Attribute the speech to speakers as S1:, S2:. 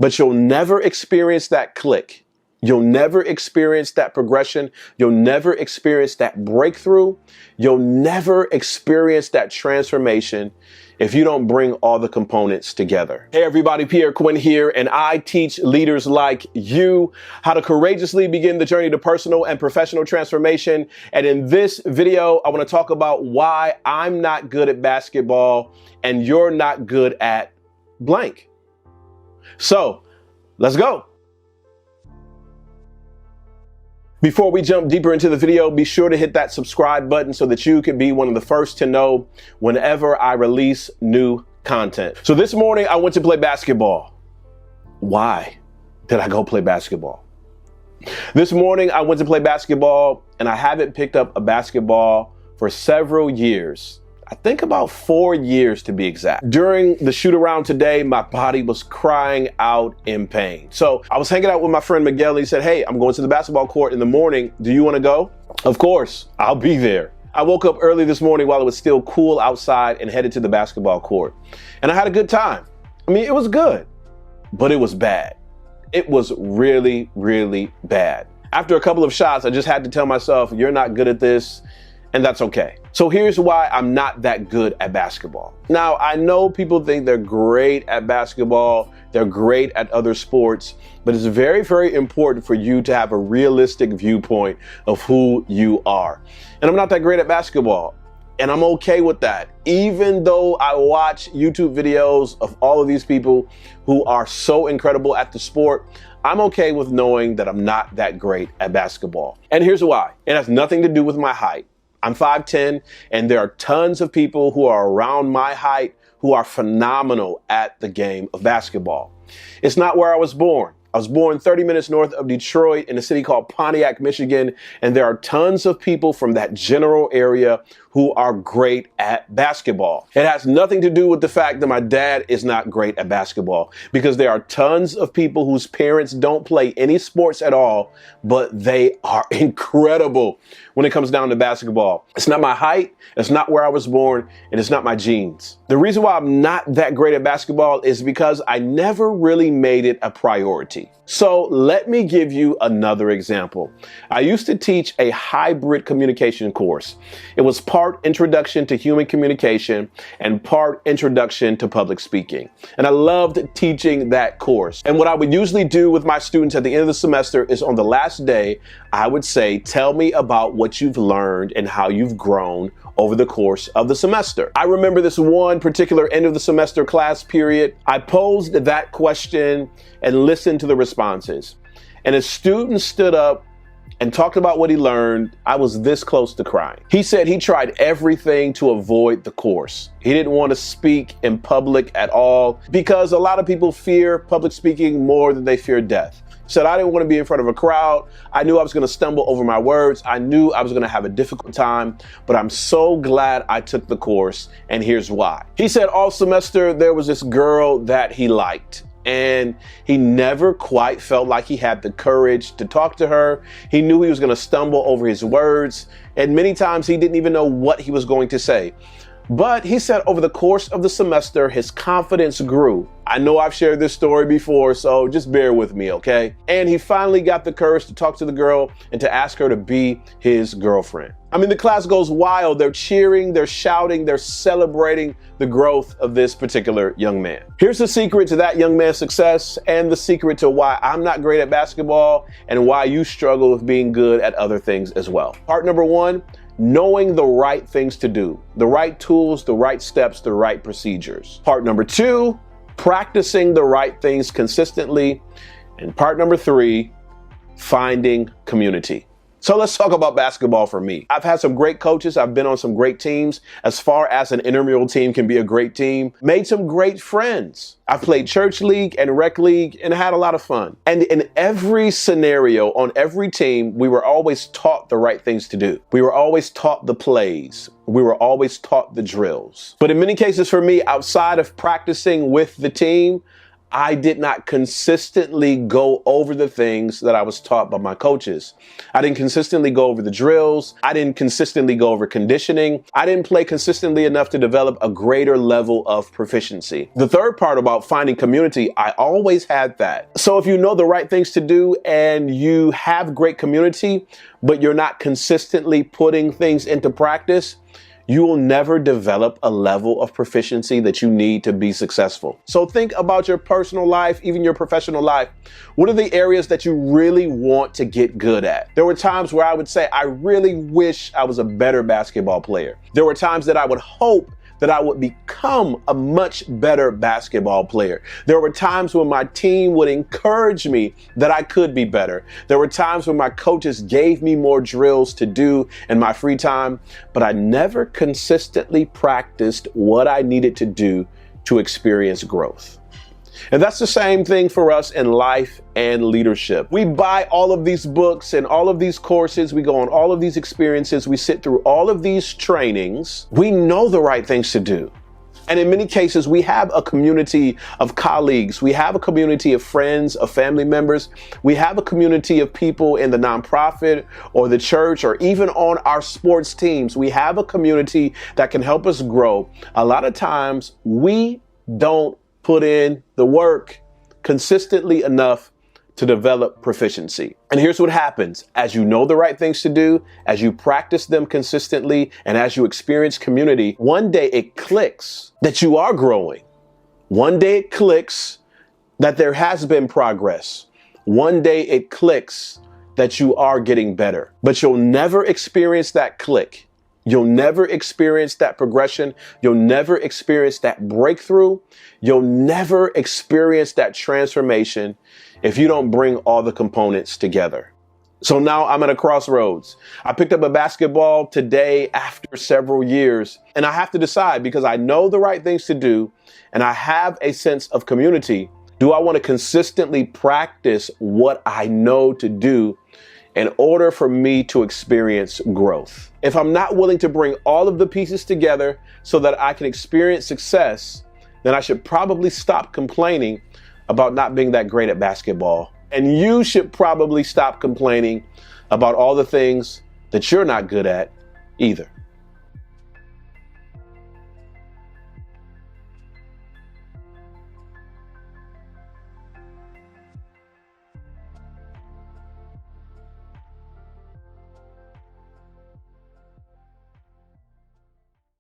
S1: but you'll never experience that click. You'll never experience that progression. You'll never experience that breakthrough. You'll never experience that transformation if you don't bring all the components together. Hey everybody, Pierre Quinn here, and I teach leaders like you how to courageously begin the journey to personal and professional transformation. And in this video, I want to talk about why I'm not good at basketball and you're not good at blank. So let's go. Before we jump deeper into the video, be sure to hit that subscribe button so that you can be one of the first to know whenever I release new content. So this morning I went to play basketball. Why did I go play basketball? This morning I went to play basketball and I haven't picked up a basketball for several years. I think about 4 years to be exact. During the shoot around today, my body was crying out in pain. So I was hanging out with my friend Miguel and he said, hey, I'm going to the basketball court in the morning. Do you want to go? Of course, I'll be there. I woke up early this morning while it was still cool outside and headed to the basketball court. And I had a good time. I mean, it was good, but it was bad. It was really, really bad. After a couple of shots, I just had to tell myself, you're not good at this. And that's okay. So here's why I'm not that good at basketball. Now, I know people think they're great at basketball, they're great at other sports, but it's very, very important for you to have a realistic viewpoint of who you are. And I'm not that great at basketball, and I'm okay with that. Even though I watch YouTube videos of all of these people who are so incredible at the sport, I'm okay with knowing that I'm not that great at basketball. And here's why. It has nothing to do with my height. I'm 5'10", and there are tons of people who are around my height who are phenomenal at the game of basketball. It's not where I was born. I was born 30 minutes north of Detroit in a city called Pontiac, Michigan, and there are tons of people from that general area who are great at basketball. It has nothing to do with the fact that my dad is not great at basketball, because there are tons of people whose parents don't play any sports at all, but they are incredible when it comes down to basketball. It's not my height, it's not where I was born, and it's not my genes. The reason why I'm not that great at basketball is because I never really made it a priority. So let me give you another example. I used to teach a hybrid communication course. It was part introduction to human communication and part introduction to public speaking. And I loved teaching that course. And what I would usually do with my students at the end of the semester is on the last day, I would say, tell me about what you've learned and how you've grown over the course of the semester. I remember this one particular end of the semester class period. I posed that question and listened to the responses. And a student stood up and talked about what he learned. I was this close to crying. He said he tried everything to avoid the course. He didn't want to speak in public at all because a lot of people fear public speaking more than they fear death. Said I didn't want to be in front of a crowd. I knew I was going to stumble over my words. I knew I was going to have a difficult time, but I'm so glad I took the course, and here's why. He said all semester there was this girl that he liked, and he never quite felt like he had the courage to talk to her. He knew he was going to stumble over his words, and many times he didn't even know what he was going to say. But he said over the course of the semester, his confidence grew. I know I've shared this story before, so just bear with me, okay? And he finally got the courage to talk to the girl and to ask her to be his girlfriend. I mean, the class goes wild. They're cheering, they're shouting, they're celebrating the growth of this particular young man. Here's the secret to that young man's success and the secret to why I'm not great at basketball and why you struggle with being good at other things as well. Part number one, knowing the right things to do, the right tools, the right steps, the right procedures. Part number two, practicing the right things consistently. And part number three, finding community. So let's talk about basketball for me. I've had some great coaches. I've been on some great teams. As far as an intramural team can be a great team, made some great friends. I've played church league and rec league and had a lot of fun. And in every scenario, on every team, we were always taught the right things to do. We were always taught the plays. We were always taught the drills. But in many cases for me, outside of practicing with the team, I did not consistently go over the things that I was taught by my coaches. I didn't consistently go over the drills. I didn't consistently go over conditioning. I didn't play consistently enough to develop a greater level of proficiency. The third part about finding community, I always had that. So if you know the right things to do and you have great community, but you're not consistently putting things into practice, you will never develop a level of proficiency that you need to be successful. So think about your personal life, even your professional life. What are the areas that you really want to get good at? There were times where I would say, I really wish I was a better basketball player. There were times that I would hope that I would become a much better basketball player. There were times when my team would encourage me that I could be better. There were times when my coaches gave me more drills to do in my free time, but I never consistently practiced what I needed to do to experience growth. And that's the same thing for us in life and leadership. We buy all of these books and all of these courses. We go on all of these experiences. We sit through all of these trainings. We know the right things to do. And in many cases, we have a community of colleagues. We have a community of friends, of family members. We have a community of people in the nonprofit or the church or even on our sports teams. We have a community that can help us grow. A lot of times we don't put in the work consistently enough to develop proficiency. And here's what happens. As you know the right things to do, as you practice them consistently, and as you experience community, one day it clicks that you are growing. One day it clicks that there has been progress. One day it clicks that you are getting better. But you'll never experience that click. You'll never experience that progression. You'll never experience that breakthrough. You'll never experience that transformation if you don't bring all the components together. So now I'm at a crossroads. I picked up a basketball today after several years, and I have to decide because I know the right things to do and I have a sense of community. Do I want to consistently practice what I know to do in order for me to experience growth? If I'm not willing to bring all of the pieces together so that I can experience success, then I should probably stop complaining about not being that great at basketball. And you should probably stop complaining about all the things that you're not good at either.